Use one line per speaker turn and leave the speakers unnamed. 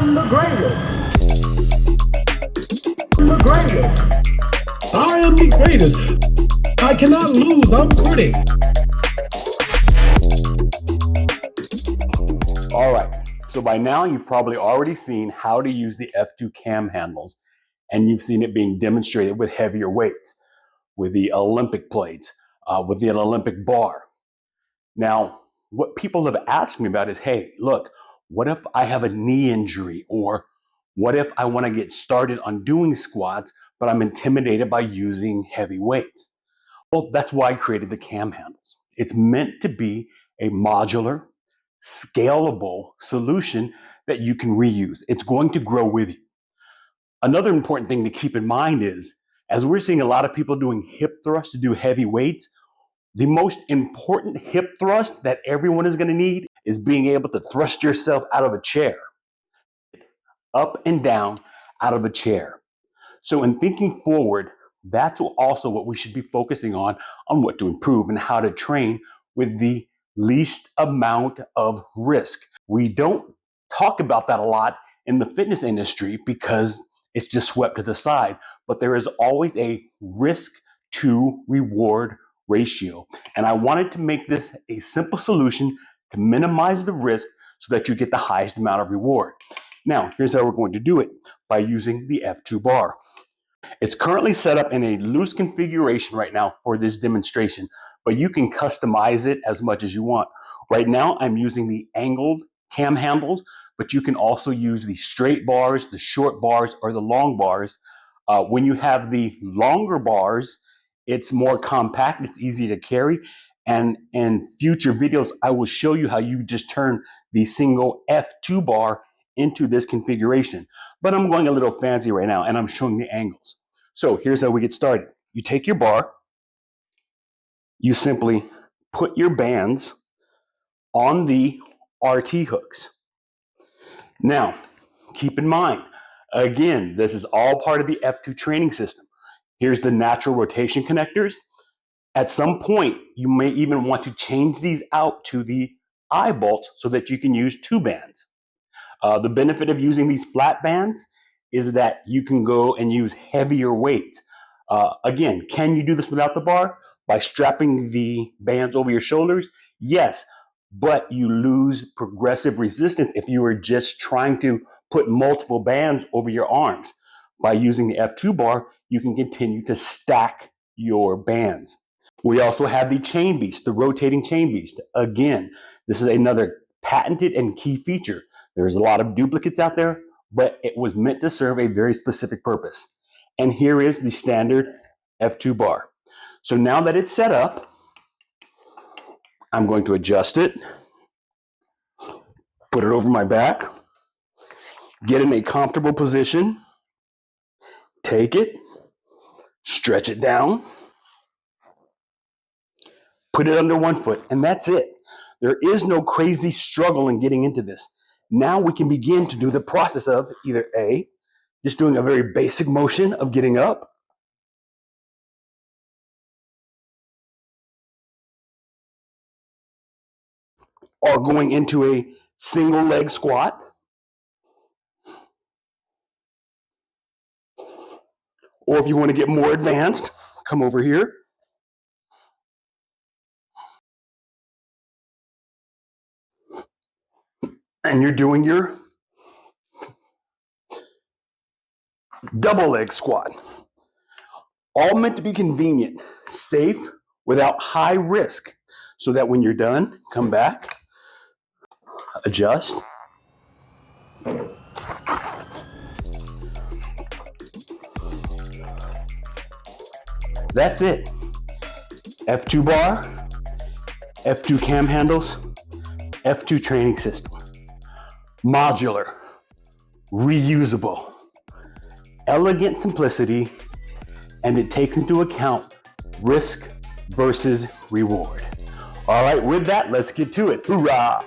am the greatest. I'm the greatest. I am the greatest. I cannot lose. I'm quitting.
All right. So by now you've probably already seen how to use the F2 CamHandles, and you've seen it being demonstrated with heavier weights, with the Olympic plates, with the Olympic bar. Now, what people have asked me about is, hey, look, what if I have a knee injury? Or what if I want to get started on doing squats, but I'm intimidated by using heavy weights? Well, that's why I created the CamHandles. It's meant to be a modular, scalable solution that you can reuse. It's going to grow with you. Another important thing to keep in mind is, as we're seeing a lot of people doing hip thrusts to do heavy weights, the most important hip thrust that everyone is going to need is being able to thrust yourself out of a chair, up and down out of a chair. So in thinking forward, that's also what we should be focusing on what to improve and how to train with the least amount of risk. We don't talk about that a lot in the fitness industry because it's just swept to the side, but there is always a risk to reward ratio. And I wanted to make this a simple solution to minimize the risk so that you get the highest amount of reward. Now, here's how we're going to do it, by using the F2 bar. It's currently set up in a loose configuration right now for this demonstration, but you can customize it as much as you want. Right now, I'm using the angled cam handles, but you can also use the straight bars, the short bars, or the long bars. When you have the longer bars, it's more compact, it's easy to carry. And in future videos, I will show you how you just turn the single F2 bar into this configuration. But I'm going a little fancy right now, and I'm showing the angles. So here's how we get started. You take your bar, you simply put your bands on the RT hooks. Now, keep in mind, again, this is all part of the F2 training system. Here's the natural rotation connectors. At some point, you may even want to change these out to the eye bolts so that you can use two bands. The benefit of using these flat bands is that you can go and use heavier weights. Again, can you do this without the bar? By strapping the bands over your shoulders? Yes, but you lose progressive resistance if you are just trying to put multiple bands over your arms. By using the F2 bar, you can continue to stack your bands. We also have the chain beast, the rotating chain beast. Again, this is another patented and key feature. There's a lot of duplicates out there, but it was meant to serve a very specific purpose. And here is the standard F2 bar. So now that it's set up, I'm going to adjust it, put it over my back, get in a comfortable position, take it, stretch it down, put it under one foot, and that's it. There is no crazy struggle in getting into this. Now we can begin to do the process of either A, just doing a very basic motion of getting up, or going into a single leg squat, or if you want to get more advanced, come over here. And you're doing your double leg squat. All meant to be convenient, safe, without high risk, so that when you're done, come back, adjust. That's it. F2 bar, F2 cam handles, F2 training system. Modular, reusable, elegant simplicity, and it takes into account risk versus reward. All right, with that, let's get to it. Hoorah!